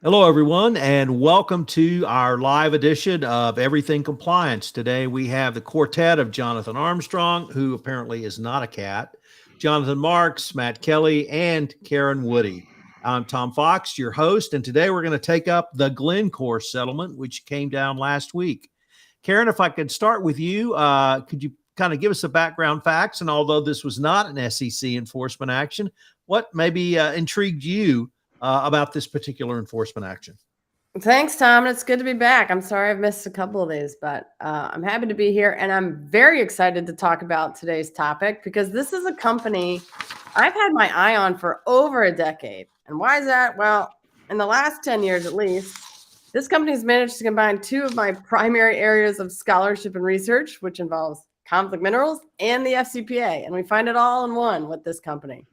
Hello, everyone, and welcome to our live edition of Everything Compliance. Today we have the quartet of Jonathan Armstrong, who apparently is not a cat, Jonathan Marks, Matt Kelly, and Karen Woody. I'm Tom Fox, your host, and today we're going to take up the Glencore settlement, which came down last week. Karen, if I could start with you, could you kind of give us the background facts? And although this was not an SEC enforcement action, what maybe intrigued you about this particular enforcement action? Thanks, Tom. It's good to be back. I'm sorry I've missed a couple of days, but I'm happy to be here. And I'm very excited to talk about today's topic because this is a company I've had my eye on for over a decade. And why is that? Well, in the last 10 years at least, this company has managed to combine two of my primary areas of scholarship and research, which involves conflict minerals and the FCPA. And we find it all in one with this company.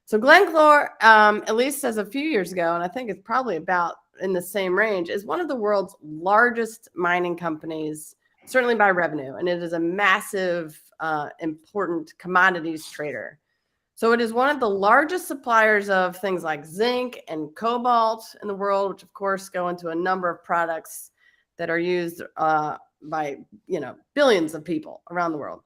So Glencore, at least as a few years ago, and I think it's probably about in the same range, is one of the world's largest mining companies, certainly by revenue. And it is a massive, important commodities trader. So it is one of the largest suppliers of things like zinc and cobalt in the world, which of course go into a number of products that are used by billions of people around the world.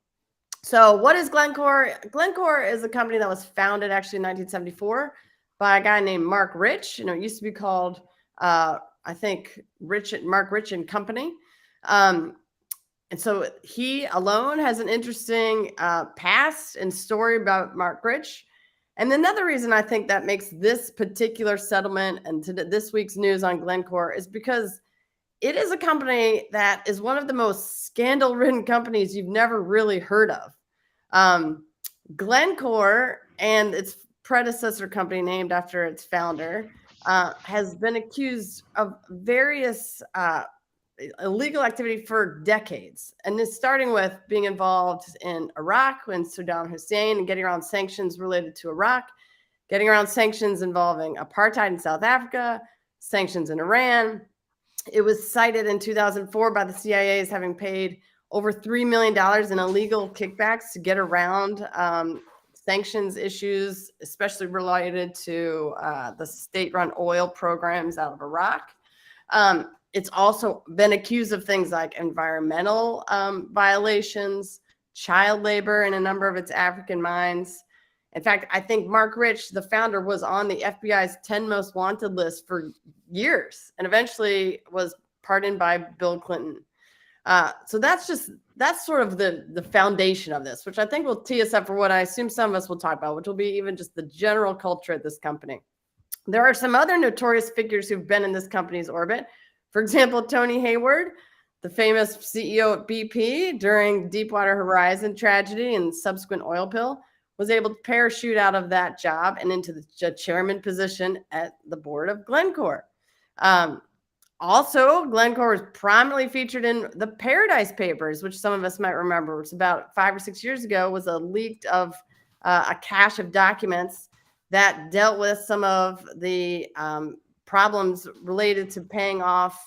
So what is Glencore? Glencore is a company that was founded actually in 1974 by a guy named Mark Rich. It used to be called, I think, Mark Rich and Company. And so he alone has an interesting past and story about Mark Rich. And another reason I think that makes this particular settlement and this week's news on Glencore is because it is a company that is one of the most scandal-ridden companies you've never really heard of. Glencore and its predecessor company named after its founder has been accused of various illegal activity for decades. And it's starting with being involved in Iraq when Saddam Hussein and getting around sanctions related to Iraq, getting around sanctions involving apartheid in South Africa, sanctions in Iran. It was cited in 2004 by the CIA as having paid over $3 million in illegal kickbacks to get around sanctions issues, especially related to the state-run oil programs out of Iraq. It's also been accused of things like environmental violations, child labor in a number of its African mines. In fact, I think Mark Rich, the founder, was on the FBI's 10 most wanted list for years and eventually was pardoned by Bill Clinton. So that's sort of the foundation of this, which I think will tee us up for what I assume some of us will talk about, which will be even just the general culture at this company. There are some other notorious figures who've been in this company's orbit. For example, Tony Hayward, the famous CEO at BP during Deepwater Horizon tragedy and subsequent oil pill, was able to parachute out of that job and into the chairman position at the board of Glencore. Also, Glencore was prominently featured in the Paradise Papers, which some of us might remember. It's about 5 or 6 years ago, was a leak of a cache of documents that dealt with some of the problems related to paying off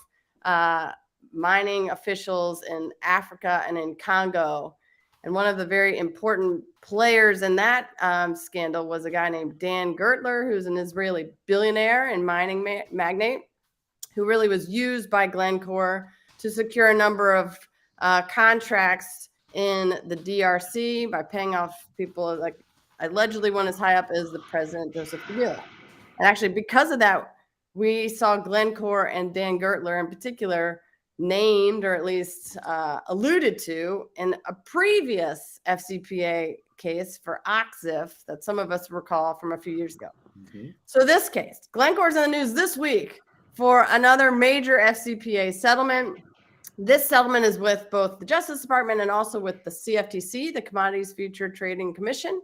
mining officials in Africa and in Congo. And one of the very important players in that scandal was a guy named Dan Gertler, who's an Israeli billionaire and mining magnate, who really was used by Glencore to secure a number of contracts in the DRC by paying off people like allegedly one as high up as the president, Joseph Kabila. And actually, because of that, we saw Glencore and Dan Gertler in particular named, or at least alluded to, in a previous FCPA case for Oxif that some of us recall from a few years ago. Mm-hmm. So this case, Glencore's in the news this week for another major FCPA settlement. This settlement is with both the Justice Department and also with the CFTC, the Commodities Future Trading Commission.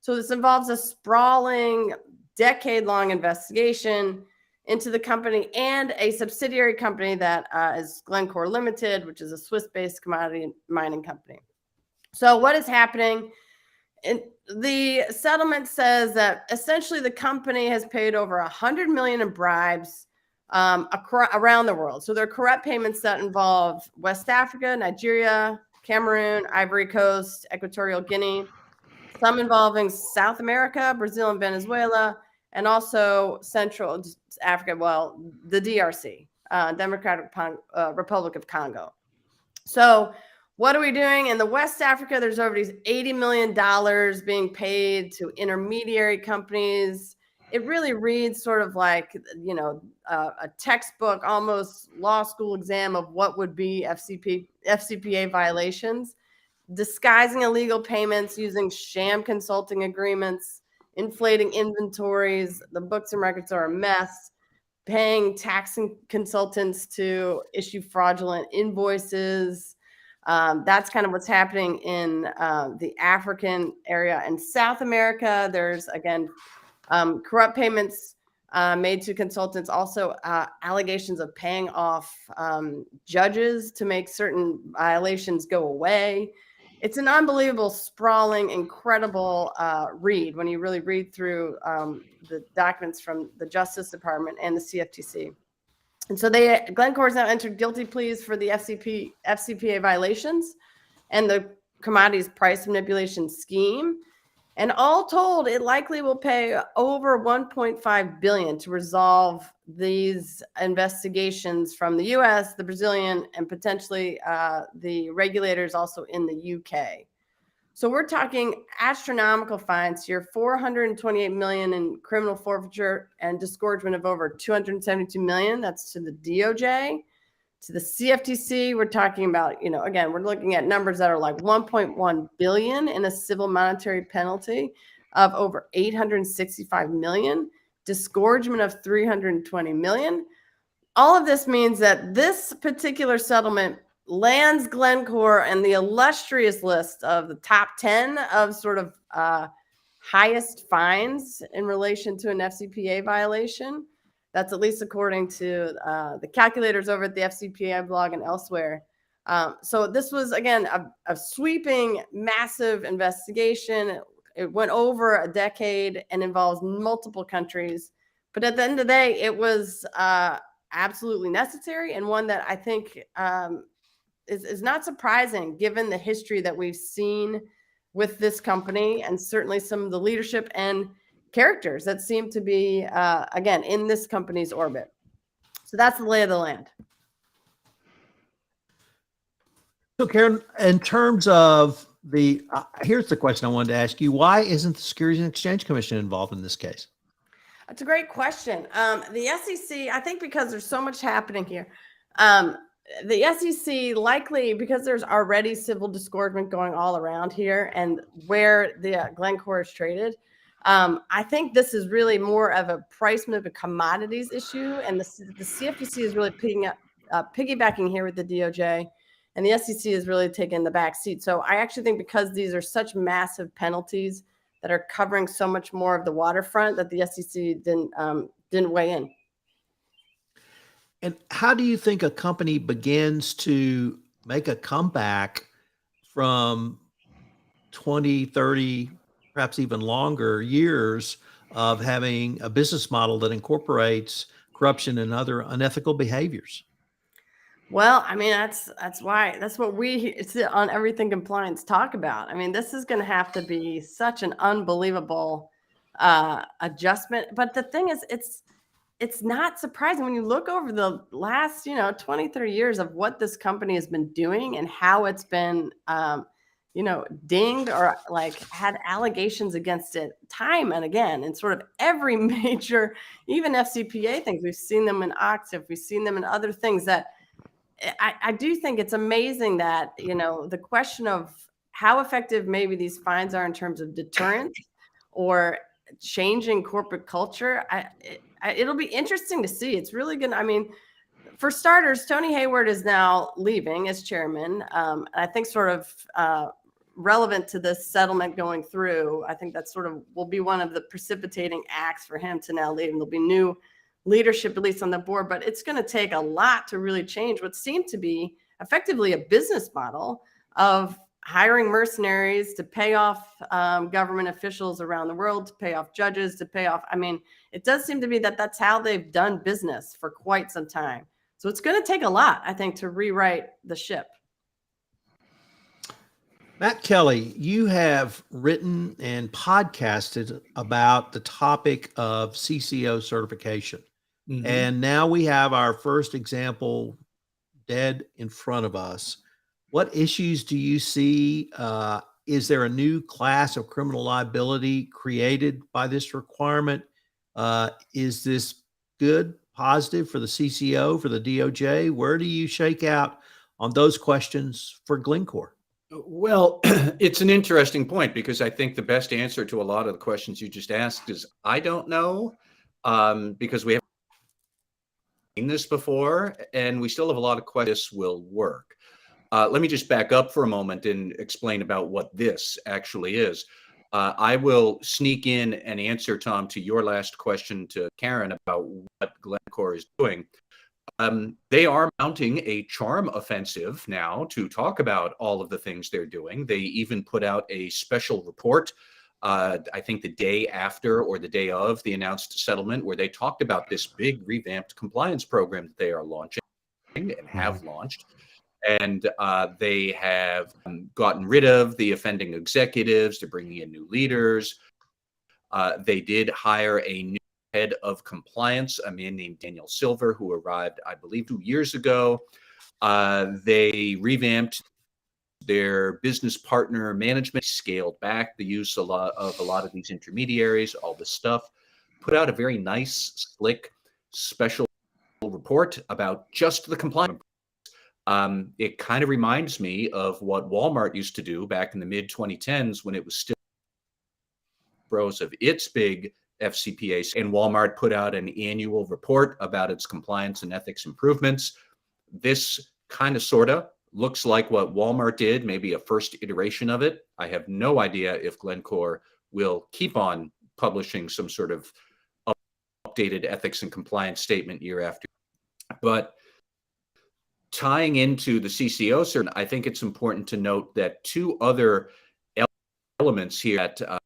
So this involves a sprawling, decade-long investigation into the company and a subsidiary company that is Glencore Limited, which is a Swiss-based commodity mining company. So what is happening? The settlement says that essentially the company has paid over $100 million in bribes around the world. So there are corrupt payments that involve West Africa, Nigeria, Cameroon, Ivory Coast, Equatorial Guinea, some involving South America, Brazil, and Venezuela, and also Central Africa, well, the DRC, Democratic Republic of Congo. So what are we doing? In the West Africa, there's over these $80 million being paid to intermediary companies. It really reads sort of like, a textbook, almost law school exam of what would be FCPA violations, disguising illegal payments using sham consulting agreements, inflating inventories. The books and records are a mess, paying tax consultants to issue fraudulent invoices. That's kind of what's happening in the African area. And South America, there's, again, corrupt payments made to consultants, also allegations of paying off judges to make certain violations go away. It's an unbelievable, sprawling, incredible read when you really read through the documents from the Justice Department and the CFTC. And so Glencore has now entered guilty pleas for the FCPA violations and the commodities price manipulation scheme. And all told, it likely will pay over $1.5 billion to resolve these investigations from the U.S., the Brazilian, and potentially the regulators also in the UK. So we're talking astronomical fines here: $428 million in criminal forfeiture and disgorgement of over $272 million. That's to the DOJ. To the CFTC, we're talking about, again, we're looking at numbers that are like $1.1 billion in a civil monetary penalty of over $865 million, disgorgement of $320 million. All of this means that this particular settlement lands Glencore in the illustrious list of the top 10 of sort of highest fines in relation to an FCPA violation. That's at least according to the calculators over at the FCPA blog and elsewhere. So this was, again, a sweeping, massive investigation. It went over a decade and involves multiple countries. But at the end of the day, it was absolutely necessary, and one that I think is not surprising given the history that we've seen with this company, and certainly some of the leadership and characters that seem to be, again, in this company's orbit. So that's the lay of the land. So, Karen, in terms of here's the question I wanted to ask you: why isn't the Securities and Exchange Commission involved in this case? That's a great question. The SEC, I think, because there's so much happening here. The SEC, likely because there's already civil disgorgement going all around here and where the Glencore is traded. I think this is really more of a price move, a commodities issue, and the CFTC is really piggybacking here with the DOJ, and the SEC is really taking the back seat. So I actually think because these are such massive penalties that are covering so much more of the waterfront, that the SEC didn't weigh in. And how do you think a company begins to make a comeback from 20, 30, perhaps even longer years of having a business model that incorporates corruption and other unethical behaviors? Well, I mean, that's what we on Everything Compliance talk about. I mean, this is going to have to be such an unbelievable adjustment. But the thing is, it's not surprising when you look over the last, 20, 30 years of what this company has been doing and how it's been, dinged or like had allegations against it time and again. And sort of every major, even FCPA things, we've seen them in Octave, we've seen them in other things that I do think it's amazing that, the question of how effective maybe these fines are in terms of deterrence or changing corporate culture, it'll be interesting to see. It's really good. I mean, for starters, Tony Hayward is now leaving as chairman. I think sort of relevant to this settlement going through, I think that sort of will be one of the precipitating acts for him to now leave. And there'll be new leadership, at least on the board, but it's going to take a lot to really change what seemed to be effectively a business model of hiring mercenaries to pay off government officials around the world, to pay off judges, to pay off. I mean, it does seem to be that that's how they've done business for quite some time. So it's going to take a lot, I think, to rewrite the ship. Matt Kelly, you have written and podcasted about the topic of CCO certification. Mhm. And now we have our first example dead in front of us. What issues do you see? Is there a new class of criminal liability created by this requirement? Is this good, positive for the CCO, for the DOJ? Where do you shake out on those questions for Glencore? Well, it's an interesting point because I think the best answer to a lot of the questions you just asked is I don't know, because we haven't seen this before and we still have a lot of questions this will work. Let me just back up for a moment and explain about what this actually is. I will sneak in an answer, Tom, to your last question to Karen about what Glencore is doing. They are mounting a charm offensive now to talk about all of the things they're doing. They even put out a special report, I think the day after or the day of the announced settlement, where they talked about this big revamped compliance program that they are launching and have launched. And they have gotten rid of the offending executives. They're bringing in new leaders. They did hire a new head of compliance, a man named Daniel Silver, who arrived, I believe, 2 years ago. They revamped their business partner management, scaled back the use of a lot of these intermediaries, all this stuff, put out a very nice, slick, special report about just the compliance. It kind of reminds me of what Walmart used to do back in the mid 2010s when it was still pros of its big FCPA, and Walmart put out an annual report about its compliance and ethics improvements. This kind of sort of looks like what Walmart did, maybe a first iteration of it. I have no idea if Glencore will keep on publishing some sort of updated ethics and compliance statement year after year. But tying into the CCO cert, I think it's important to note that two other elements here that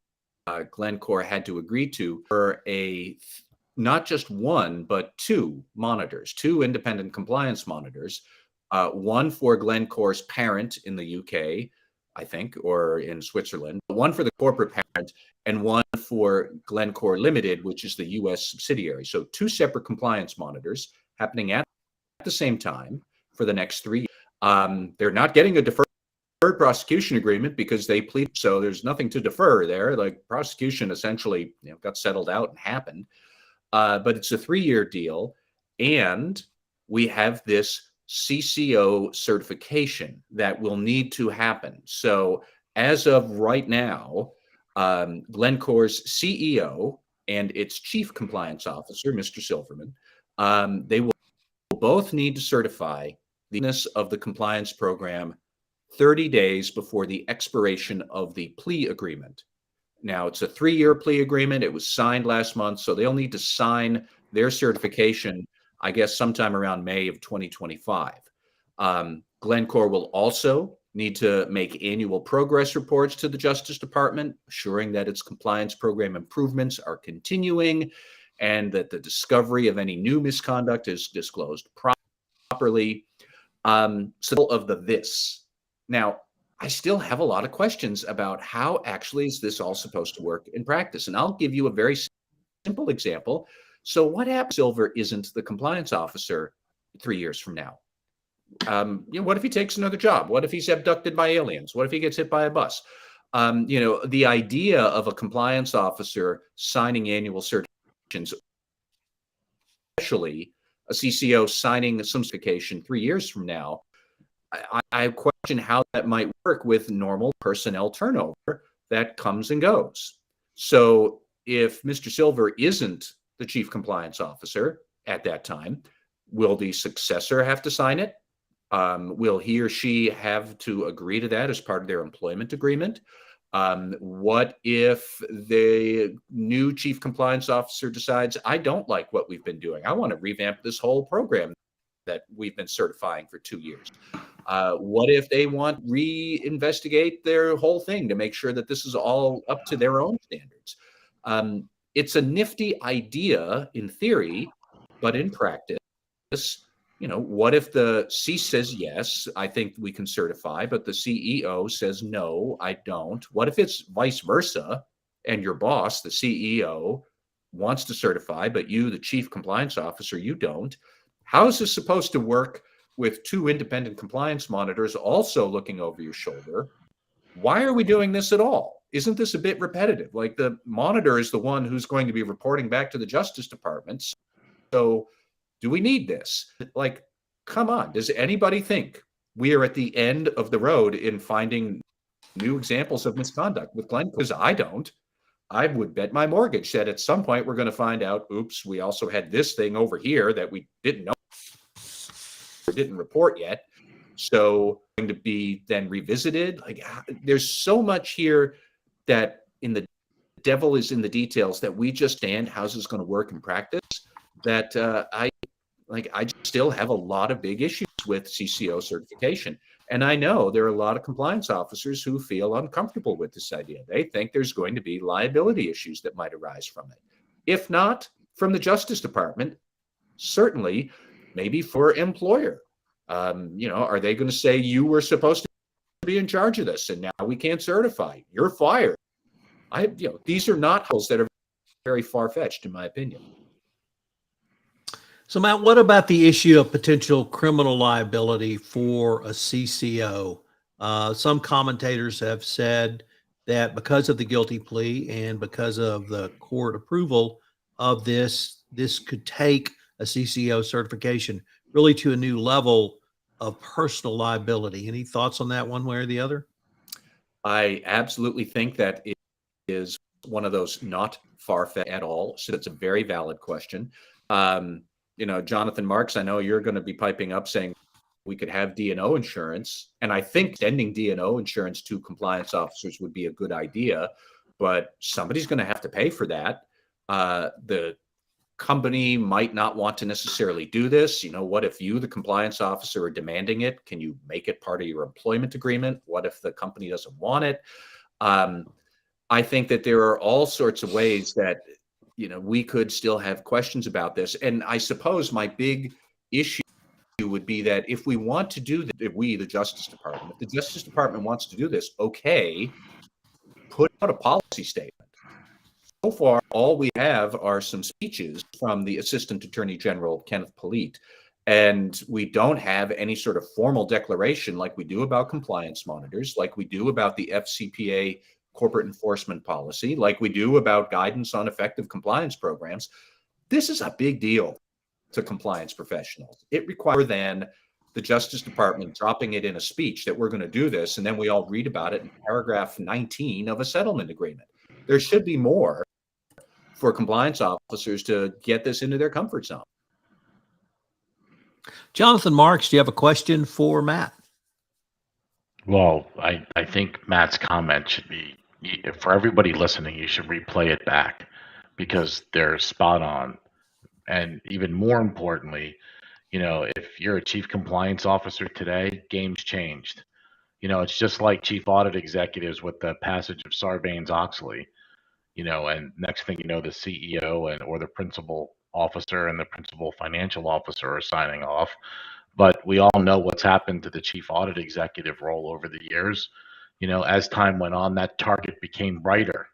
Glencore had to agree to were not just one, but two monitors, two independent compliance monitors, one for Glencore's parent in the UK, I think, or in Switzerland, one for the corporate parent, and one for Glencore Limited, which is the US subsidiary. So two separate compliance monitors happening at the same time for the next 3 years. They're not getting a deferred prosecution agreement because they plead, so there's nothing to defer there. Like prosecution essentially got settled out and happened. But it's a 3-year deal, and we have this CCO certification that will need to happen. So as of right now, Glencore's CEO and its chief compliance officer, Mr. Silverman, they will both need to certify the goodness of the compliance program 30 days before the expiration of the plea agreement. Now, it's a 3-year plea agreement. It was signed last month, so they'll need to sign their certification, I guess, sometime around May of 2025. Glencore will also need to make annual progress reports to the Justice Department, assuring that its compliance program improvements are continuing and that the discovery of any new misconduct is disclosed properly. So of the this. Now, I still have a lot of questions about how actually is this all supposed to work in practice. And I'll give you a very simple example. So what happens if Silver isn't the compliance officer 3 years from now? What if he takes another job? What if he's abducted by aliens? What if he gets hit by a bus? The idea of a compliance officer signing annual certifications, especially a CCO signing some certification 3 years from now, I question how that might work with normal personnel turnover that comes and goes. So if Mr. Silver isn't the chief compliance officer at that time, will the successor have to sign it? Will he or she have to agree to that as part of their employment agreement? What if the new chief compliance officer decides, I don't like what we've been doing. I want to revamp this whole program that we've been certifying for 2 years. What if they want reinvestigate their whole thing to make sure that this is all up to their own standards? It's a nifty idea in theory, but in practice, what if the C says, yes, I think we can certify, but the CEO says, no, I don't? What if it's vice versa and your boss, the CEO, wants to certify, but you, the chief compliance officer, you don't? How is this supposed to work with two independent compliance monitors also looking over your shoulder? Why are we doing this at all? Isn't this a bit repetitive? Like, the monitor is the one who's going to be reporting back to the Justice Department. So do we need this? Like, come on. Does anybody think we are at the end of the road in finding new examples of misconduct with Glencore? Because I don't. I would bet my mortgage that at some point we're going to find out, oops, we also had this thing over here that we didn't know or didn't report yet. So going to be then revisited. Like, there's so much here that in the devil is in the details that we just stand, how's this going to work in practice? That I still have a lot of big issues with Cco certification. And I know there are a lot of compliance officers who feel uncomfortable with this idea. They think there's going to be liability issues that might arise from it. If not from the Justice Department, certainly maybe for employer. Are they going to say you were supposed to be in charge of this and now we can't certify? You're fired. These are not holes that are very far-fetched, in my opinion. So, Matt, what about the issue of potential criminal liability for a CCO? Some commentators have said that because of the guilty plea and because of the court approval of this could take a CCO certification really to a new level of personal liability. Any thoughts on that one way or the other? I absolutely think that it is one of those not far-fetched at all. So it's a very valid question. Jonathan Marks, I know you're going to be piping up saying we could have D&O insurance. And I think extending D&O insurance to compliance officers would be a good idea, but somebody's going to have to pay for that. The company might not want to necessarily do this. What if you, the compliance officer, are demanding it? Can you make it part of your employment agreement? What if the company doesn't want it? I think that there are all sorts of ways that we could still have questions about this. And I suppose my big issue would be that if we want to do that, if the Justice Department, if the Justice Department wants to do this, okay, put out a policy statement. So far, all we have are some speeches from the Assistant Attorney General, Kenneth Polite, and we don't have any sort of formal declaration like we do about compliance monitors, like we do about the FCPA corporate enforcement policy, like we do about guidance on effective compliance programs. This is a big deal to compliance professionals. It requires then the Justice Department dropping it in a speech that we're going to do this, and then we all read about it in paragraph 19 of a settlement agreement. There should be more for compliance officers to get this into their comfort zone. Jonathan Marks, do you have a question for Matt? Well, I think Matt's comment should be, for everybody listening, you should replay it back because they're spot on. And even more importantly, if you're a chief compliance officer today, game's changed. It's just like chief audit executives with the passage of Sarbanes-Oxley, and next thing you know, the CEO or the principal officer and the principal financial officer are signing off. But we all know what's happened to the chief audit executive role over the years. As time went on, that target became brighter.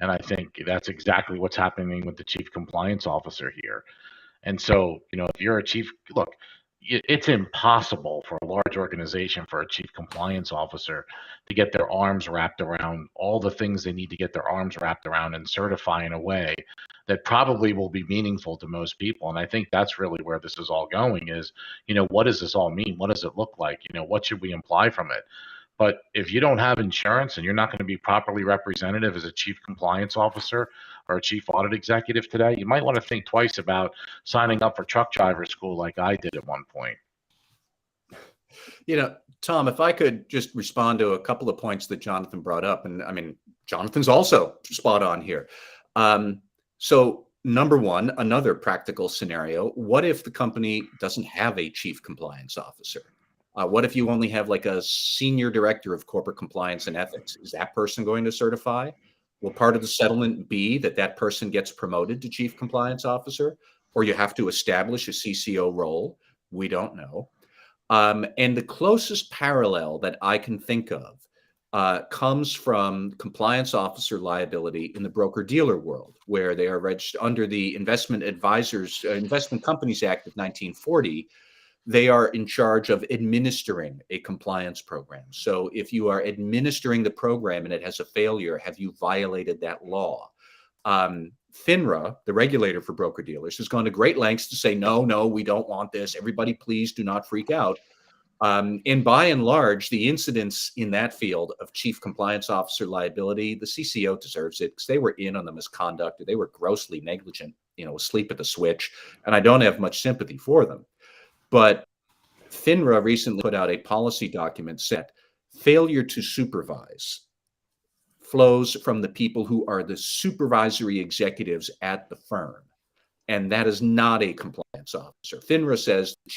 And I think that's exactly what's happening with the chief compliance officer here. And so, if you're a chief, look, it's impossible for a large organization, for a chief compliance officer to get their arms wrapped around all the things they need to get their arms wrapped around and certify in a way that probably will be meaningful to most people. And I think that's really where this is all going is, what does this all mean? What does it look like? What should we imply from it? But if you don't have insurance and you're not going to be properly representative as a chief compliance officer or a chief audit executive today, you might want to think twice about signing up for truck driver school like I did at one point. Tom, if I could just respond to a couple of points that Jonathan brought up, and I mean, Jonathan's also spot on here. So number one, another practical scenario, what if the company doesn't have a chief compliance officer? What if you only have like a senior director of corporate compliance and ethics? Is that person going to certify? Will part of the settlement be that person gets promoted to chief compliance officer, or you have to establish a CCO role? We don't know. And the closest parallel that I can think of comes from compliance officer liability in the broker-dealer world, where they are registered under the Investment Companies Act of 1940. They are in charge of administering a compliance program. So if you are administering the program and it has a failure, have you violated that law? FINRA, the regulator for broker-dealers, has gone to great lengths to say, no, we don't want this. Everybody, please do not freak out. And by and large, the incidents in that field of chief compliance officer liability, the CCO deserves it because they were in on the misconduct. They were grossly negligent, asleep at the switch. And I don't have much sympathy for them. But FINRA recently put out a policy document set. Failure to supervise flows from the people who are the supervisory executives at the firm. And that is not a compliance officer. FINRA says the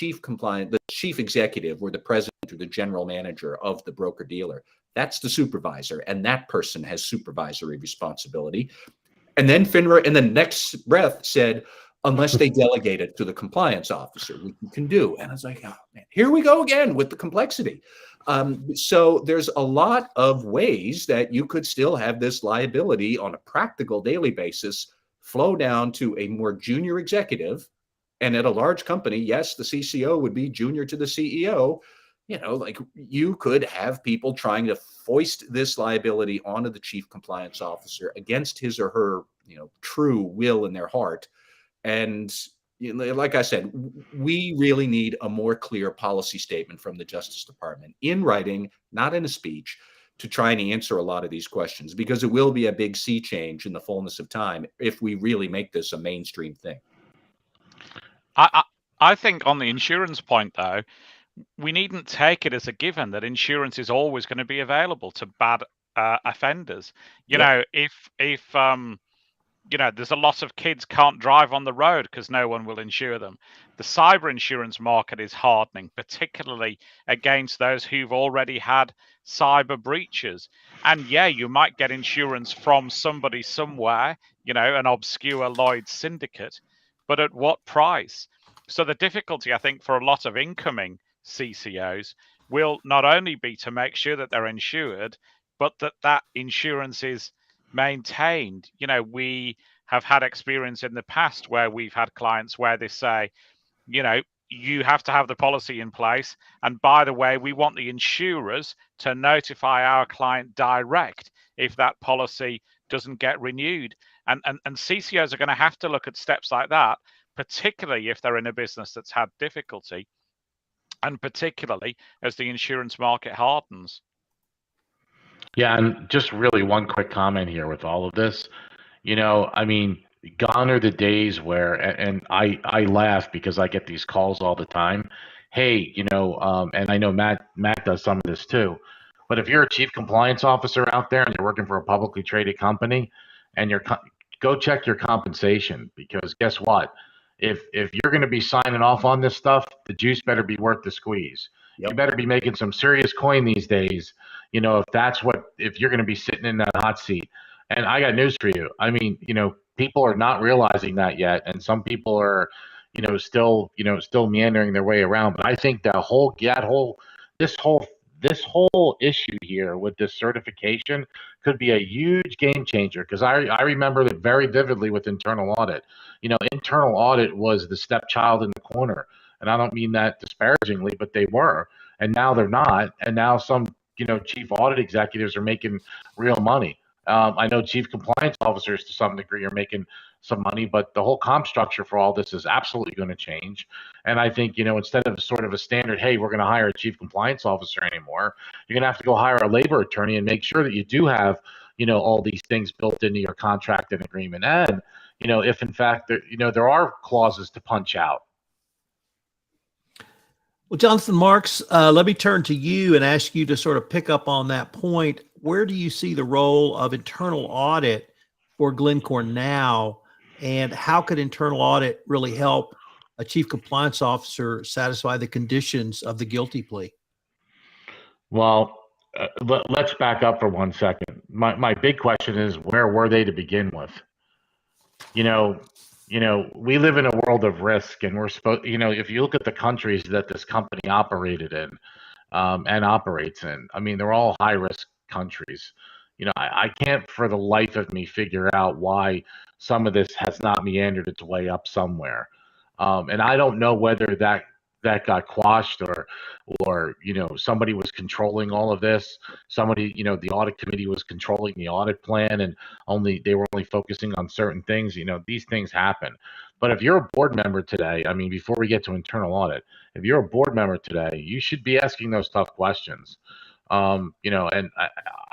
chief executive or the president or the general manager of the broker-dealer, that's the supervisor, and that person has supervisory responsibility. And then FINRA in the next breath said, unless they delegate it to the compliance officer, which you can do. And I was like, oh, man, here we go again with the complexity. So there's a lot of ways that you could still have this liability on a practical daily basis flow down to a more junior executive. And at a large company, yes, the CCO would be junior to the CEO. Like you could have people trying to foist this liability onto the chief compliance officer against his or her, true will in their heart. And like I said, we really need a more clear policy statement from the Justice Department in writing, not in a speech, to try and answer a lot of these questions, because it will be a big sea change in the fullness of time if we really make this a mainstream thing. I think on the insurance point, though, we needn't take it as a given that insurance is always going to be available to bad offenders. If there's a lot of kids can't drive on the road because no one will insure them. The cyber insurance market is hardening, particularly against those who've already had cyber breaches. And yeah, you might get insurance from somebody somewhere, an obscure Lloyd's syndicate, but at what price? So the difficulty, I think, for a lot of incoming CCOs will not only be to make sure that they're insured, but that insurance is maintained. We have had experience in the past where we've had clients where they say, you have to have the policy in place. And by the way, we want the insurers to notify our client direct if that policy doesn't get renewed. And CCOs are going to have to look at steps like that, particularly if they're in a business that's had difficulty, and particularly as the insurance market hardens. Yeah, and just really one quick comment here with all of this. Gone are the days where, and I laugh because I get these calls all the time. Hey, and I know Matt does some of this too. But if you're a chief compliance officer out there and you're working for a publicly traded company, and go check your compensation, because guess what? If you're going to be signing off on this stuff, the juice better be worth the squeeze. Yep. You better be making some serious coin these days. If you're going to be sitting in that hot seat. And I got news for you. People are not realizing that yet, and some people are, still meandering their way around. But I think this whole issue here with this certification could be a huge game changer, because I remember it very vividly with internal audit. Internal audit was the stepchild in the corner, and I don't mean that disparagingly, but they were, and now they're not, and now some chief audit executives are making real money. I know chief compliance officers to some degree are making some money, but the whole comp structure for all this is absolutely going to change. And I think, instead of sort of a standard, hey, we're going to hire a chief compliance officer anymore, you're going to have to go hire a labor attorney and make sure that you do have, all these things built into your contract and agreement. And, if in fact, there are clauses to punch out. Well, Jonathan Marks, let me turn to you and ask you to sort of pick up on that point. Where do you see the role of internal audit for Glencore now, and how could internal audit really help a chief compliance officer satisfy the conditions of the guilty plea? Well, let's back up for 1 second. My big question is, where were they to begin with? we live in a world of risk, and we're supposed, if you look at the countries that this company operated in, and operates in, I mean, they're all high risk countries. I can't for the life of me figure out why some of this has not meandered its way up somewhere. And I don't know whether that got quashed, or somebody was controlling all of this. Somebody, the audit committee was controlling the audit plan, and they were only focusing on certain things. These things happen. But if you're a board member today, I mean, before we get to internal audit, if you're a board member today, you should be asking those tough questions. And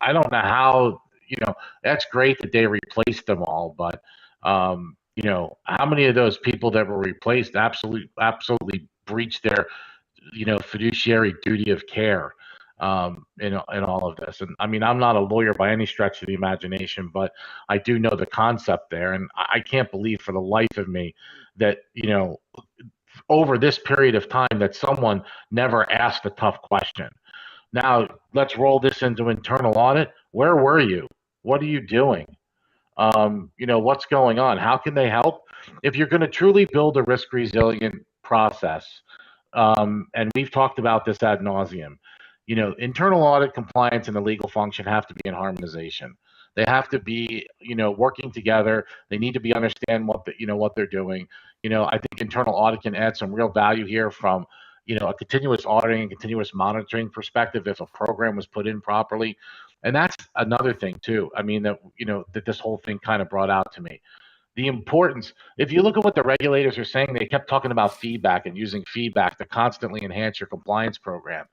I don't know how, that's great that they replaced them all, but how many of those people that were replaced absolutely breached their, fiduciary duty of care, in all of this? And I mean, I'm not a lawyer by any stretch of the imagination, but I do know the concept there, and I can't believe for the life of me that, over this period of time, that someone never asked a tough question. Now, let's roll this into internal audit. Where were you? What are you doing? What's going on? How can they help? If you're going to truly build a risk resilient process, and we've talked about this ad nauseum, internal audit, compliance, and the legal function have to be in harmonization. They have to be, working together. They need to be understand what they're doing. I think internal audit can add some real value here from, a continuous auditing and continuous monitoring perspective if a program was put in properly. And that's another thing too. I mean, that this whole thing kind of brought out to me. The importance, if you look at what the regulators are saying, they kept talking about feedback and using feedback to constantly enhance your compliance program.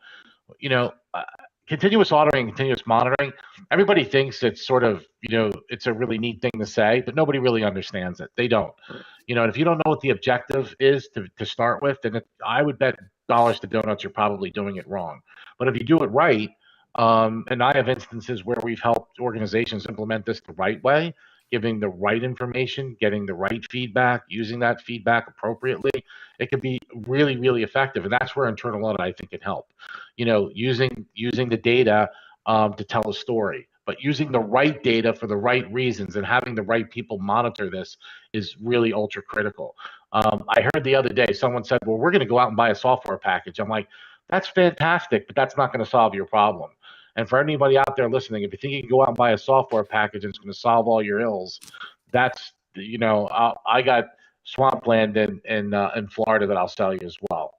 Continuous auditing, continuous monitoring, everybody thinks it's sort of, it's a really neat thing to say, but nobody really understands it. They don't. And if you don't know what the objective is to start with, then I would bet dollars to donuts you're probably doing it wrong. But if you do it right, and I have instances where we've helped organizations implement this the right way, giving the right information, getting the right feedback, using that feedback appropriately, it can be really, really effective. And that's where internal audit, I think, can help. Using the data, to tell a story, but using the right data for the right reasons and having the right people monitor this is really ultra critical. I heard the other day someone said, well, we're going to go out and buy a software package. I'm like, that's fantastic, but that's not going to solve your problem. And for anybody out there listening, if you think you can go out and buy a software package and it's going to solve all your ills, that's, I got swampland in Florida that I'll sell you as well.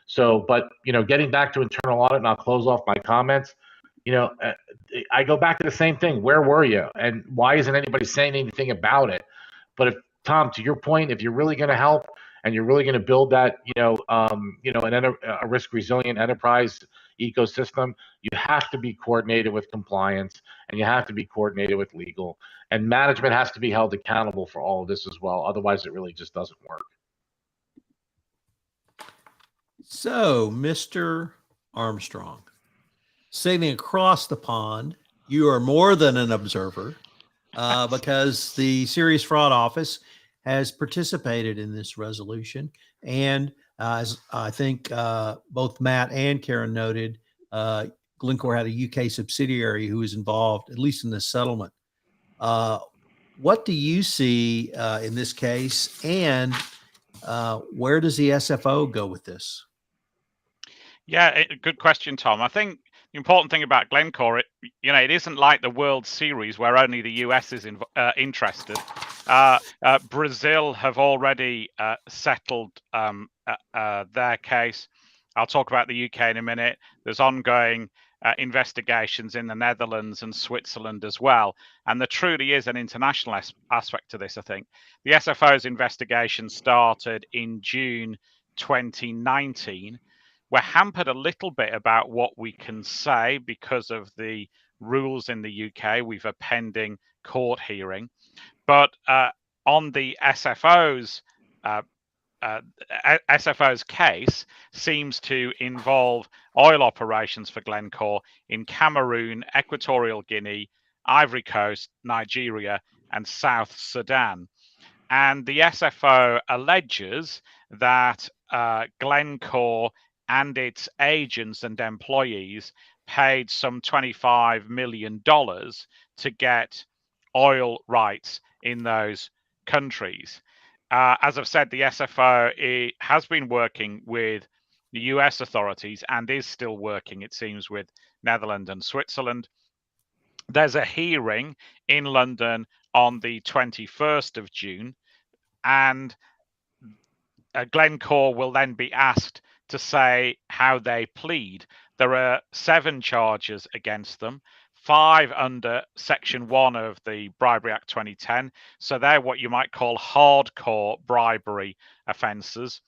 So, but, getting back to internal audit, and I'll close off my comments, I go back to the same thing. Where were you? And why isn't anybody saying anything about it? But if, Tom, to your point, if you're really going to help and you're really going to build that, a risk resilient enterprise ecosystem, you have to be coordinated with compliance, and you have to be coordinated with legal, and management has to be held accountable for all of this as well. Otherwise, it really just doesn't work. So, Mr. Armstrong, sitting across the pond, you are more than an observer, because the Serious Fraud Office has participated in this resolution. And as I think both Matt and Karen noted, Glencore had a UK subsidiary who was involved, at least in the settlement. What do you see in this case, and where does the SFO go with this? Yeah, good question, Tom. I think the important thing about Glencore, it isn't like the World Series where only the US is interested. Brazil have already settled their case. I'll talk about the UK in a minute. There's ongoing investigations in the Netherlands and Switzerland as well. And there truly is an international aspect to this, I think. The SFO's investigation started in June 2019. We're hampered a little bit about what we can say because of the rules in the UK. We've a pending court hearing. But on the SFO's case seems to involve oil operations for Glencore in Cameroon, Equatorial Guinea, Ivory Coast, Nigeria, and South Sudan. And the SFO alleges that Glencore and its agents and employees paid some $25 million to get oil rights in those countries. as I've said, the SFO has been working with the US authorities and is still working, it seems, with Netherlands and Switzerland. There's a hearing in London on the 21st of June, and Glencore will then be asked to say how they plead. There are 7 charges against them, 5 under Section 1 of the Bribery Act 2010. So they're what you might call hardcore bribery offences,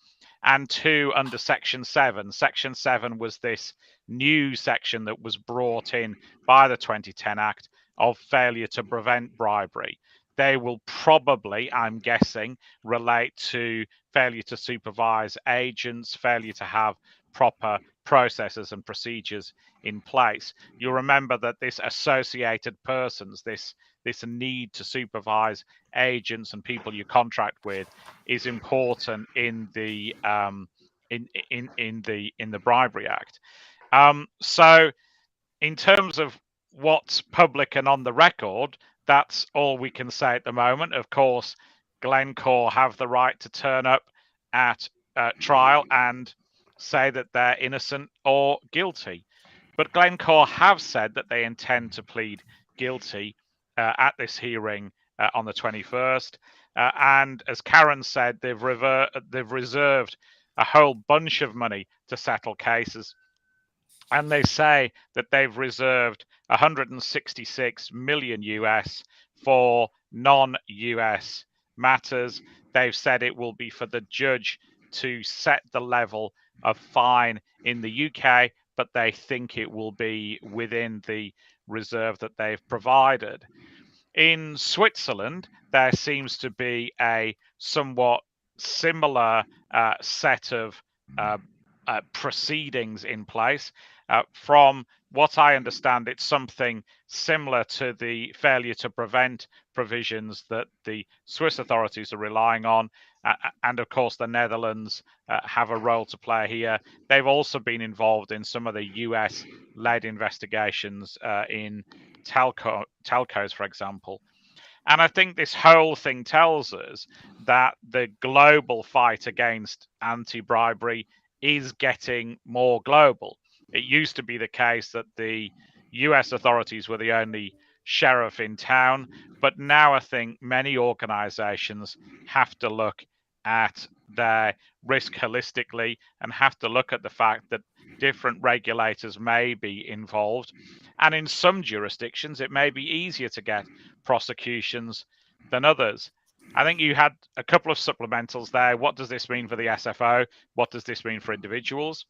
and 2 under Section 7. Section 7 was this new section that was brought in by the 2010 Act of failure to prevent bribery. They will probably, I'm guessing, relate to failure to supervise agents, failure to have proper processes and procedures in place. You'll remember that this associated persons, this need to supervise agents and people you contract with, is important in the in the Bribery Act. So, in terms of what's public and on the record, that's all we can say at the moment. Of course, Glencore have the right to turn up at trial and say that they're innocent or guilty. But Glencore have said that they intend to plead guilty at this hearing on the 21st. And as Karen said, they've reserved a whole bunch of money to settle cases. And they say that they've reserved 166 million US for non-US matters. They've said it will be for the judge to set the level of fine in the UK, but they think it will be within the reserve that they've provided. In Switzerland, there seems to be a somewhat similar set of proceedings in place. From what I understand, it's something similar to the failure to prevent provisions that the Swiss authorities are relying on. And of course, the Netherlands have a role to play here. They've also been involved in some of the US-led investigations in telcos, for example. And I think this whole thing tells us that the global fight against anti-bribery is getting more global. It used to be the case that the US authorities were the only sheriff in town, but now I think many organizations have to look at their risk holistically and have to look at the fact that different regulators may be involved. And in some jurisdictions, it may be easier to get prosecutions than others. I think you had a couple of supplementals there. What does this mean for the SFO? What does this mean for individuals?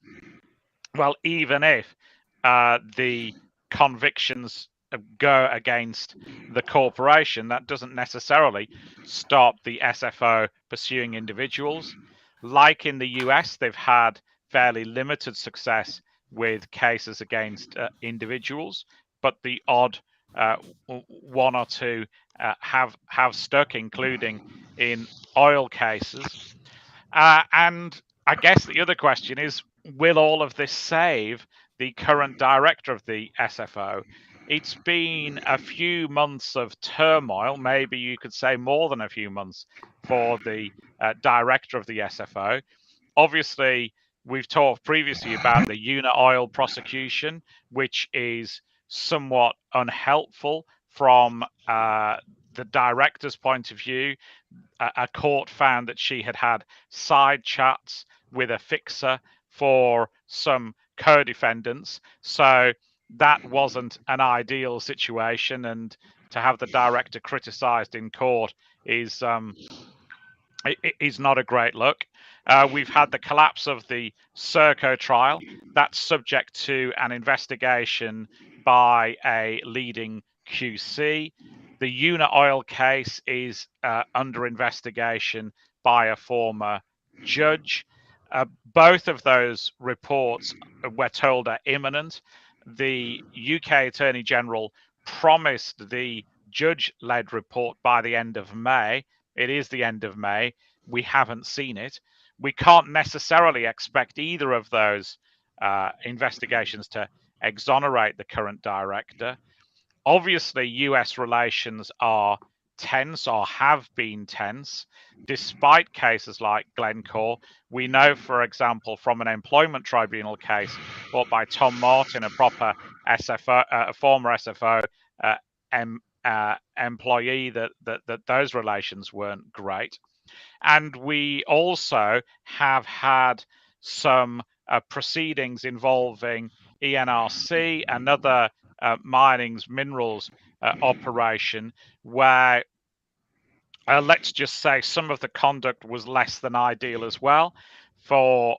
Well, even if the convictions go against the corporation, that doesn't necessarily stop the SFO pursuing individuals. Like in the US, they've had fairly limited success with cases against individuals, but the odd one or two have stuck, including in oil cases. And I guess the other question is, will all of this save the current director of the SFO? It's been a few months of turmoil, maybe you could say more than a few months, for the director of the SFO. Obviously, we've talked previously about the Unioil prosecution, which is somewhat unhelpful from the director's point of view. A court found that she had side chats with a fixer for some co-defendants. So that wasn't an ideal situation. And to have the director criticized in court is not a great look. We've had the collapse of the Cco trial. That's subject to an investigation by a leading QC. The Unioil case is under investigation by a former judge. Both of those reports, we're told, are imminent. The UK Attorney General promised the judge-led report by the end of May. It is the end of May. We haven't seen it. We can't necessarily expect either of those investigations to exonerate the current director. Obviously, US relations are tense or have been tense, despite cases like Glencore. We know, for example, from an employment tribunal case brought by Tom Martin, a proper SFO, a former SFO employee, that those relations weren't great. And we also have had some proceedings involving ENRC, another minerals operation, where let's just say some of the conduct was less than ideal as well.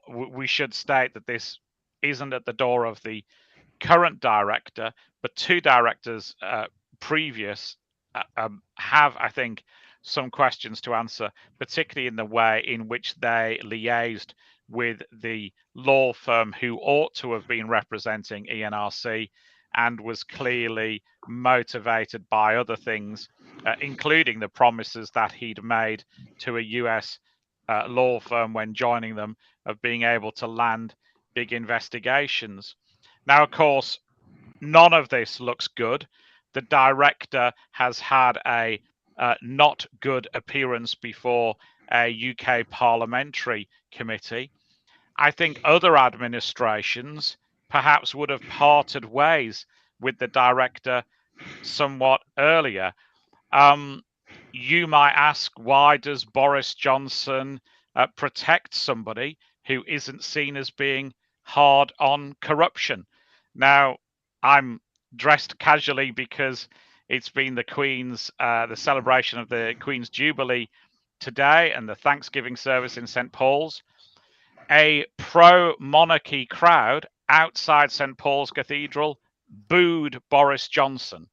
We should state that this isn't at the door of the current director, but two directors previous have, I think, some questions to answer, particularly in the way in which they liaised with the law firm who ought to have been representing ENRC and was clearly motivated by other things, including the promises that he'd made to a US law firm when joining them of being able to land big investigations. Now, of course, none of this looks good. The director has had a not good appearance before a UK parliamentary committee. I think other administrations perhaps would have parted ways with the director somewhat earlier. You might ask, why does Boris Johnson protect somebody who isn't seen as being hard on corruption? Now, I'm dressed casually because it's been the Queen's, the celebration of the Queen's Jubilee today and the Thanksgiving service in St. Paul's. A pro-monarchy crowd outside St. Paul's Cathedral booed Boris Johnson.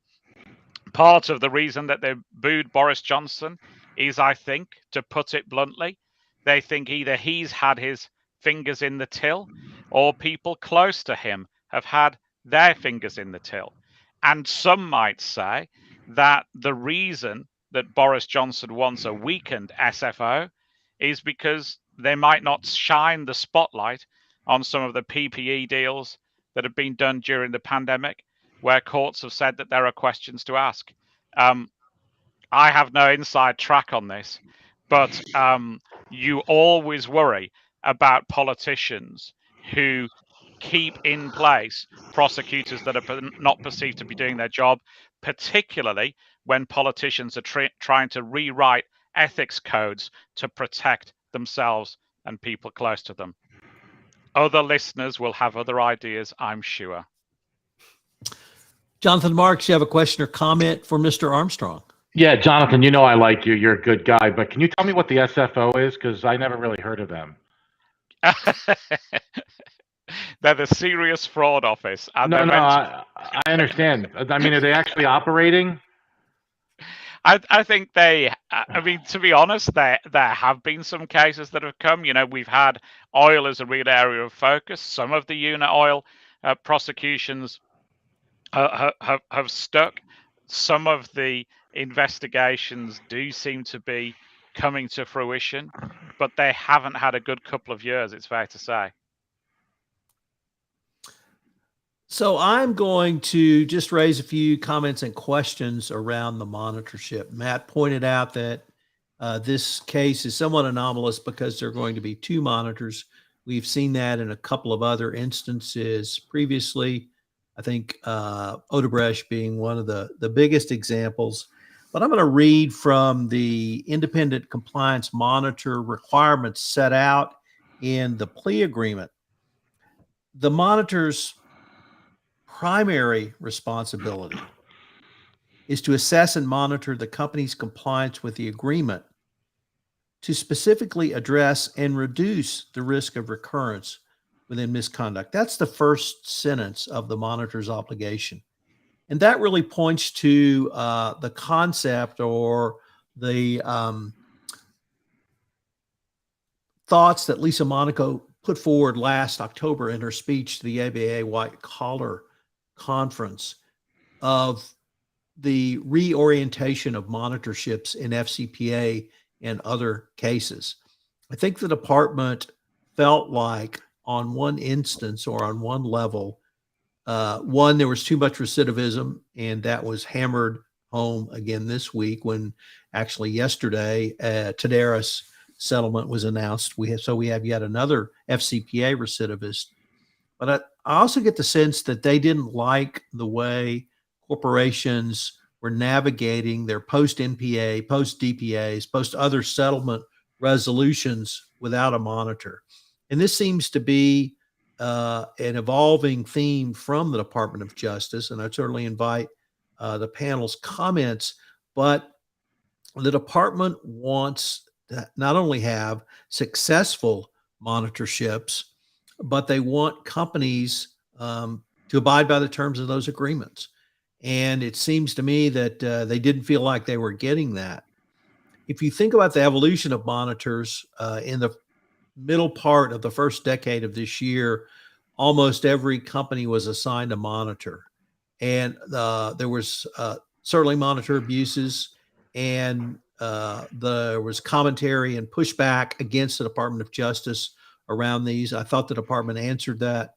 Part of the reason that they booed Boris Johnson is, I think, to put it bluntly, they think either he's had his fingers in the till or people close to him have had their fingers in the till. And some might say that the reason that Boris Johnson wants a weakened SFO is because they might not shine the spotlight on some of the PPE deals that have been done during the pandemic, where courts have said that there are questions to ask. I have no inside track on this, but you always worry about politicians who keep in place prosecutors that are not perceived to be doing their job, particularly when politicians are trying to rewrite ethics codes to protect themselves and people close to them. Other listeners will have other ideas, I'm sure. Jonathan Marks, you have a question or comment for Mr. Armstrong? Yeah, Jonathan, you know I like you. You're a good guy, but can you tell me what the SFO is? Because I never really heard of them. They're the Serious Fraud Office. And no, I understand. I mean, are they actually operating? I think they, I mean, to be honest, there have been some cases that have come. You know, we've had oil as a real area of focus. Some of the unit oil prosecutions have stuck. Some of the investigations do seem to be coming to fruition, but they haven't had a good couple of years, it's fair to say. So I'm going to just raise a few comments and questions around the monitorship. Matt pointed out that this case is somewhat anomalous because there are going to be two monitors. We've seen that in a couple of other instances previously. I think Odebrecht being one of the biggest examples. But I'm going to read from the independent compliance monitor requirements set out in the plea agreement. The monitor's primary responsibility is to assess and monitor the company's compliance with the agreement, to specifically address and reduce the risk of recurrence within misconduct. That's the first sentence of the monitor's obligation. And that really points to the concept or the thoughts that Lisa Monaco put forward last October in her speech to the ABA White Collar Conference of the reorientation of monitorships in FCPA and other cases. I think the department felt like on one instance or on one level, one, there was too much recidivism, and that was hammered home again this week when actually yesterday Tadaris settlement was announced. We have yet another FCPA recidivist. But I also get the sense that they didn't like the way corporations were navigating their post NPA, post DPAs, post other settlement resolutions without a monitor. And this seems to be an evolving theme from the Department of Justice. And I certainly invite the panel's comments, but the department wants to not only have successful monitorships, but they want companies to abide by the terms of those agreements. And it seems to me that they didn't feel like they were getting that. If you think about the evolution of monitors in the middle part of the first decade of this year, almost every company was assigned a monitor. And there was certainly monitor abuses, and there was commentary and pushback against the Department of Justice around these. I thought the department answered that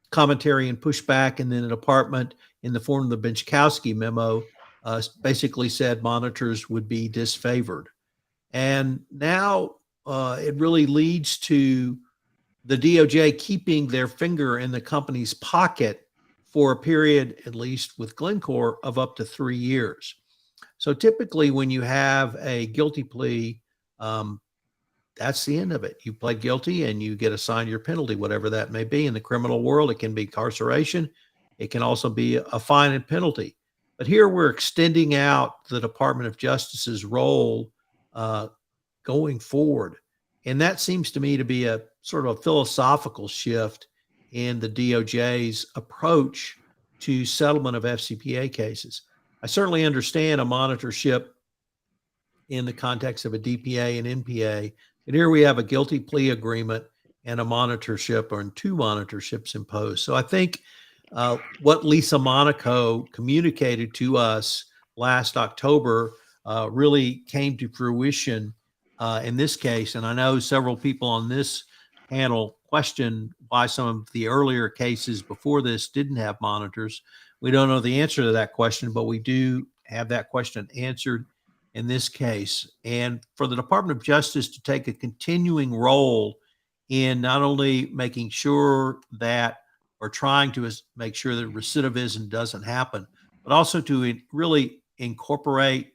commentary and pushback, and then the department, in the form of the Benchkowski memo, basically said monitors would be disfavored. And now it really leads to the DOJ keeping their finger in the company's pocket for a period, at least with Glencore, of up to 3 years. So typically when you have a guilty plea, that's the end of it. You pled guilty and you get assigned your penalty, whatever that may be. In the criminal world, it can be incarceration. It can also be a fine and penalty. But here we're extending out the Department of Justice's role going forward. And that seems to me to be a sort of a philosophical shift in the DOJ's approach to settlement of FCPA cases. I certainly understand a monitorship in the context of a DPA and NPA, but here we have a guilty plea agreement and a monitorship, or 2 monitorships imposed. So I think what Lisa Monaco communicated to us last October really came to fruition in this case. And I know several people on this panel questioned why some of the earlier cases before this didn't have monitors. We don't know the answer to that question, but we do have that question answered in this case. And for the Department of Justice to take a continuing role in not only making sure that, or trying to make sure that recidivism doesn't happen, but also to really incorporate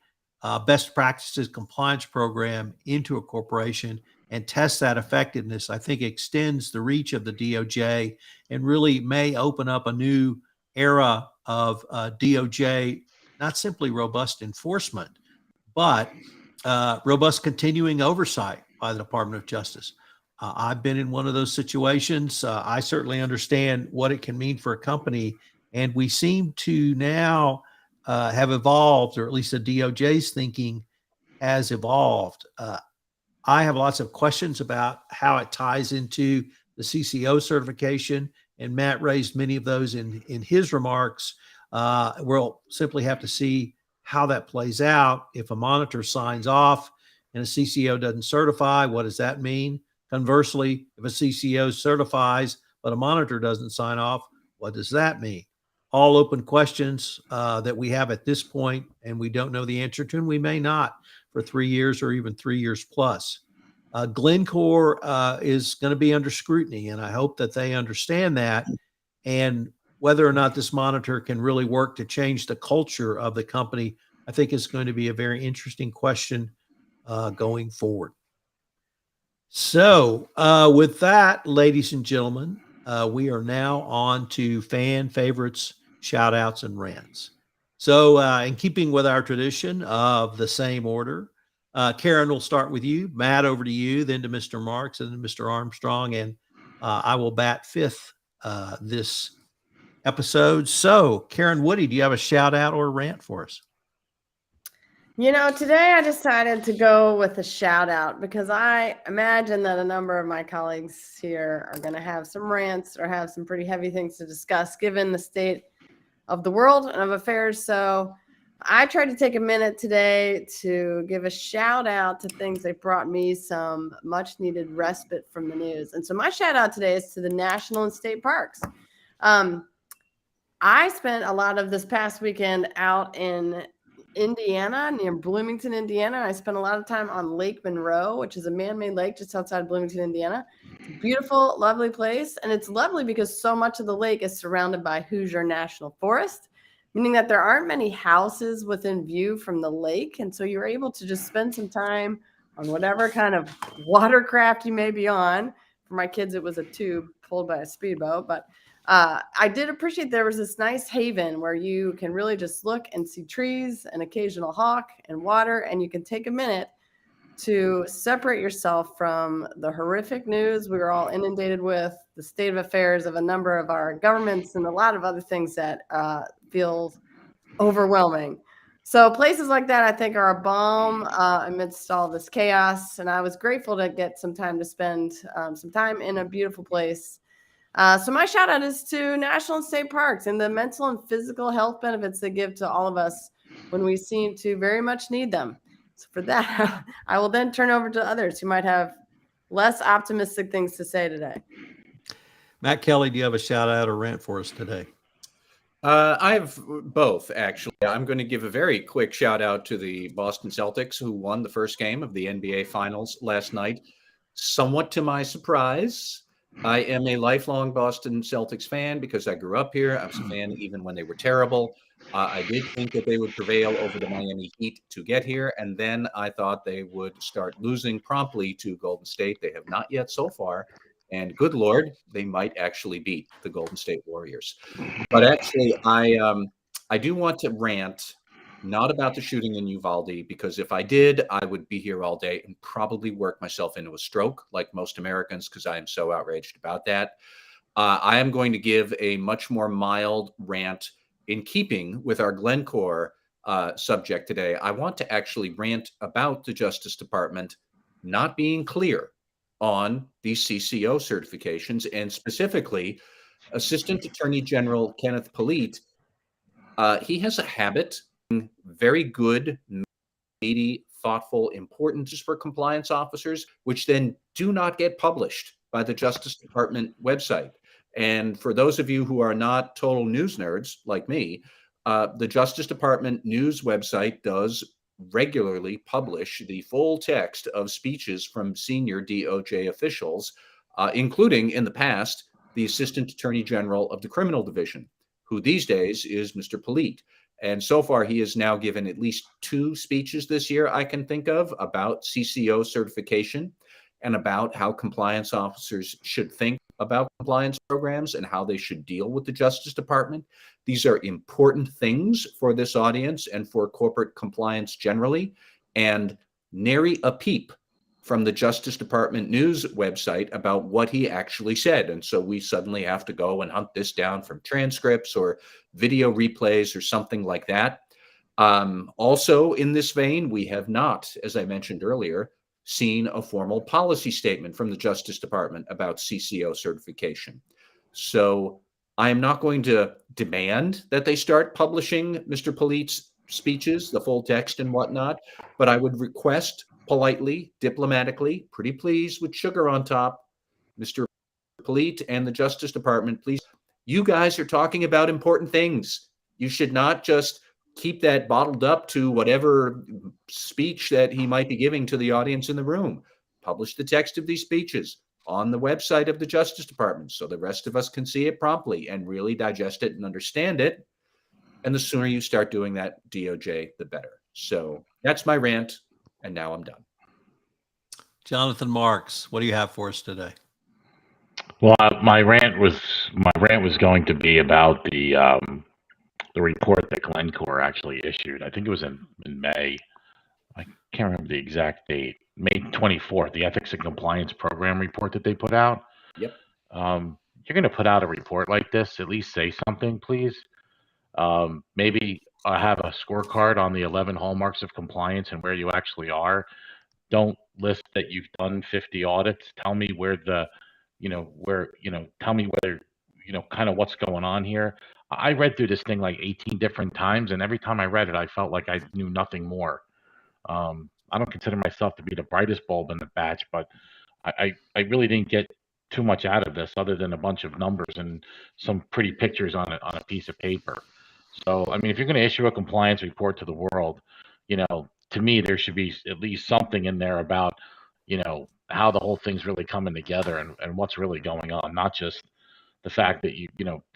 best practices compliance program into a corporation and test that effectiveness, I think extends the reach of the DOJ and really may open up a new era of DOJ, not simply robust enforcement, but robust continuing oversight by the Department of Justice. I've been in one of those situations. I certainly understand what it can mean for a company, and we seem to now have evolved, or at least the DOJ's thinking has evolved. I have lots of questions about how it ties into the Cco certification, and Matt raised many of those in his remarks. We'll simply have to see how that plays out. If a monitor signs off and a Cco doesn't certify, what does that mean? Conversely, if a Cco certifies but a monitor doesn't sign off, what does that mean? All open questions that we have at this point, and we don't know the answer to, and we may not for 3 years or even 3 years plus. Glencore is going to be under scrutiny, and I hope that they understand that. And whether or not this monitor can really work to change the culture of the company, I think is going to be a very interesting question going forward. So with that, ladies and gentlemen, we are now on to fan favorites, shout outs, and rants. So in keeping with our tradition of the same order, Karen, will start with you. Matt, over to you, then to Mr. Marks, and then Mr. Armstrong, and I will bat fifth this episode. So Karen Woody, do you have a shout out or a rant for us? You know, today I decided to go with a shout out because I imagine that a number of my colleagues here are going to have some rants or have some pretty heavy things to discuss given the state of the world and of affairs. So I tried to take a minute today to give a shout out to things that brought me some much needed respite from the news. And so my shout out today is to the national and state parks. I spent a lot of this past weekend out in Indiana, near Bloomington, Indiana. I spent a lot of time on Lake Monroe, which is a man-made lake just outside Bloomington, Indiana. It's a beautiful, lovely place. And it's lovely because so much of the lake is surrounded by Hoosier National Forest, meaning that there aren't many houses within view from the lake. And so you're able to just spend some time on whatever kind of watercraft you may be on. For my kids, it was a tube pulled by a speedboat, but I did appreciate there was this nice haven where you can really just look and see trees, an occasional hawk, and water, and you can take a minute to separate yourself from the horrific news we were all inundated with, the state of affairs of a number of our governments, and a lot of other things that feel overwhelming. So places like that, I think, are a balm amidst all this chaos, and I was grateful to get some time to spend some time in a beautiful place. So my shout out is to national and state parks and the mental and physical health benefits they give to all of us when we seem to very much need them. So for that, I will then turn over to others who might have less optimistic things to say today. Matt Kelly, do you have a shout out or rant for us today? I have both, actually. I'm going to give a very quick shout out to the Boston Celtics, who won the first game of the NBA Finals last night. Somewhat to my surprise, I am a lifelong Boston Celtics fan because I grew up here. I was a fan even when they were terrible. I did think that they would prevail over the Miami Heat to get here, and then I thought they would start losing promptly to Golden State. They have not yet so far, and good Lord, they might actually beat the Golden State Warriors. But actually, I do want to rant, not about the shooting in Uvalde, because if I did, I would be here all day and probably work myself into a stroke like most Americans, because I am so outraged about that. I am going to give a much more mild rant in keeping with our Glencore subject today. I want to actually rant about the Justice Department not being clear on these CCO certifications, and specifically Assistant Attorney General Kenneth Polite. He has a habit, very good, meaty, thoughtful, important just for compliance officers, which then do not get published by the Justice Department website. And for those of you who are not total news nerds like me, the Justice Department news website does regularly publish the full text of speeches from senior DOJ officials, including in the past, the Assistant Attorney General of the Criminal Division, who these days is Mr. Polite. And so far, he has now given at least 2 speeches this year I can think of about CCO certification and about how compliance officers should think about compliance programs and how they should deal with the Justice Department. These are important things for this audience and for corporate compliance generally. And nary a peep from the Justice Department news website about what he actually said. And so we suddenly have to go and hunt this down from transcripts or video replays or something like that. Also in this vein, we have not, as I mentioned earlier, seen a formal policy statement from the Justice Department about CCO certification. So I am not going to demand that they start publishing Mr. Polite's speeches, the full text and whatnot, but I would request politely, diplomatically, pretty please with sugar on top, Mr. Polite and the Justice Department, please, you guys are talking about important things. You should not just keep that bottled up to whatever speech that he might be giving to the audience in the room. Publish the text of these speeches on the website of the Justice Department so the rest of us can see it promptly and really digest it and understand it. And the sooner you start doing that, DOJ, the better. So that's my rant. And now I'm done. Jonathan Marks, what do you have for us today? Well, my rant was going to be about the report that Glencore actually issued. I think it was in May. I can't remember the exact date. May 24th, the Ethics and Compliance Program report that they put out. Yep. You're going to put out a report like this, at least say something, please. Maybe have a scorecard on the 11 hallmarks of compliance and where you actually are. Don't list that you've done 50 audits. Tell me where tell me whether, kind of what's going on here. I read through this thing like 18 different times, and every time I read it, I felt like I knew nothing more. I don't consider myself to be the brightest bulb in the batch, but I really didn't get too much out of this other than a bunch of numbers and some pretty pictures on a piece of paper. So, I mean, if you're going to issue a compliance report to the world, to me, there should be at least something in there about, how the whole thing's really coming together and what's really going on, not just the fact that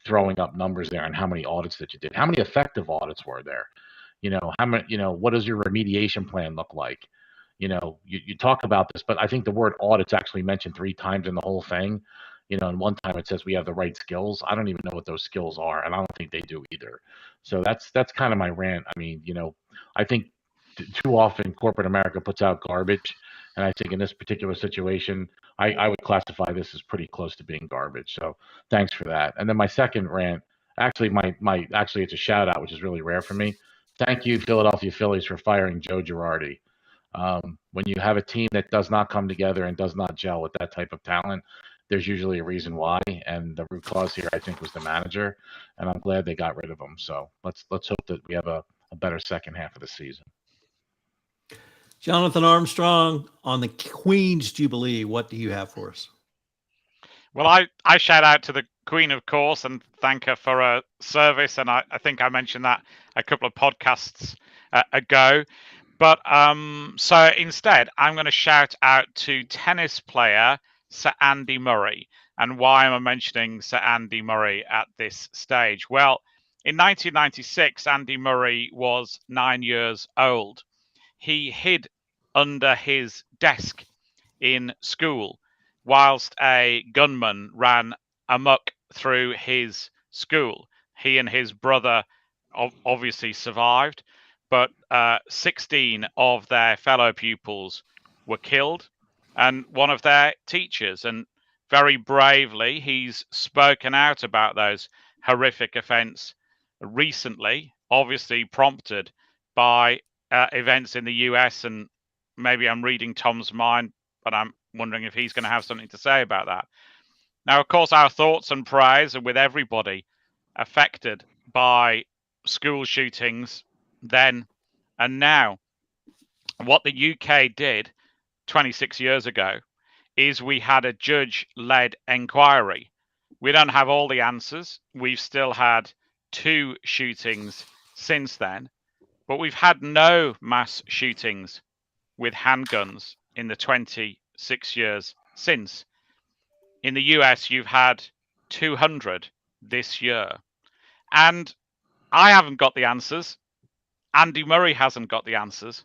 throwing up numbers there and how many audits that you did, how many effective audits were there, how many, what does your remediation plan look like? You talk about this, but I think the word audit's actually mentioned 3 times in the whole thing. And one time it says we have the right skills. I don't even know what those skills are, and I don't think they do either. So that's kind of my rant. I mean, I think too often corporate America puts out garbage, and I think in this particular situation, I would classify this as pretty close to being garbage. So thanks for that. And then my second rant, actually, actually it's a shout out, which is really rare for me. Thank you, Philadelphia Phillies, for firing Joe Girardi. When you have a team that does not come together and does not gel with that type of talent, there's usually a reason why. And the root cause here, I think, was the manager. And I'm glad they got rid of him. So let's hope that we have a better second half of the season. Jonathan Armstrong, on the Queen's Jubilee, what do you have for us? Well, I shout out to the Queen, of course, and thank her for her service. And I think I mentioned that a couple of podcasts ago. But so instead, I'm going to shout out to tennis player Sir Andy Murray. And why am I mentioning Sir Andy Murray at this stage? Well, in 1996, Andy Murray was 9 years old. He hid under his desk in school whilst a gunman ran amok through his school. He and his brother obviously survived, but 16 of their fellow pupils were killed, and one of their teachers. And very bravely, he's spoken out about those horrific events recently, obviously prompted by events in the US. And maybe I'm reading Tom's mind, but I'm wondering if he's going to have something to say about that. Now, of course, our thoughts and prayers are with everybody affected by school shootings then and now. What the UK did 26 years ago is we had a judge-led inquiry. We don't have all the answers. We've still had 2 shootings since then, but we've had no mass shootings with handguns in the 26 years since. In the US, you've had 200 this year. And I haven't got the answers. Andy Murray hasn't got the answers.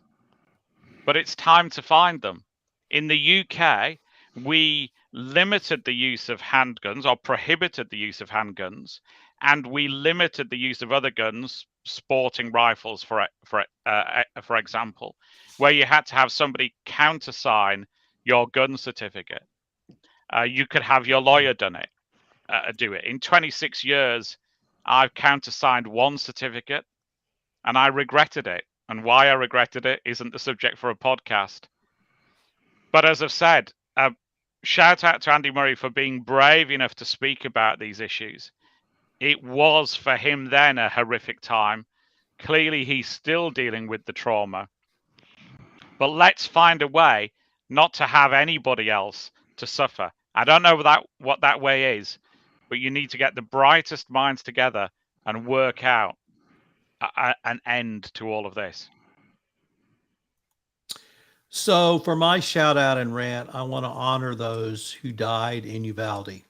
But it's time to find them. In the UK, we limited the use of handguns, or prohibited the use of handguns, and we limited the use of other guns, sporting rifles, for example, where you had to have somebody countersign your gun certificate. You could have your lawyer do it. In 26 years, I've countersigned 1 certificate, and I regretted it. And why I regretted it isn't the subject for a podcast. But as I've said, shout out to Andy Murray for being brave enough to speak about these issues. It was for him then a horrific time. Clearly, he's still dealing with the trauma. But let's find a way not to have anybody else to suffer. I don't know what that way is, but you need to get the brightest minds together and work out an end to all of this. So for my shout out and rant, I want to honor those who died in Uvalde.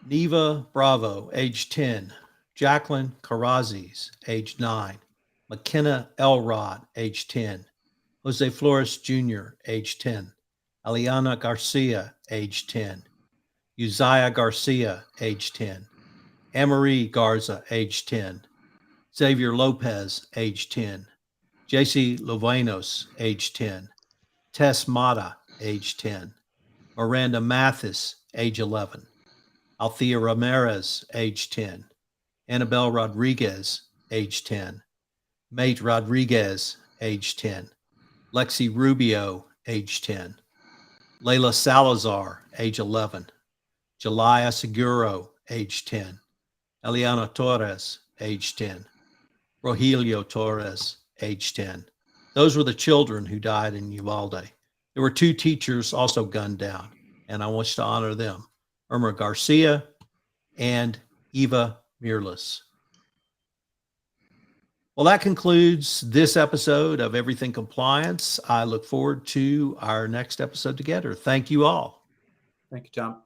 Neva Bravo, age 10. Jacqueline Carrazes, age 9. McKenna Elrod, age 10. Jose Flores Jr., age 10. Eliana Garcia, age 10. Uzziah Garcia, age 10. Amarie Garza, age 10. Xavier Lopez, age 10. JC Lovenos, age 10. Tess Mata, age 10. Miranda Mathis, age 11. Althea Ramirez, age 10. Annabelle Rodriguez, age 10. Mate Rodriguez, age 10. Lexi Rubio, age 10. Layla Salazar, age 11. Jalaya Seguro, age 10. Eliana Torres, age 10. Rogelio Torres, age 10. Those were the children who died in Uvalde. There were 2 teachers also gunned down, and I want you to honor them. Irma Garcia and Eva Mirlis. Well, that concludes this episode of Everything Compliance. I look forward to our next episode together. Thank you all. Thank you, Tom.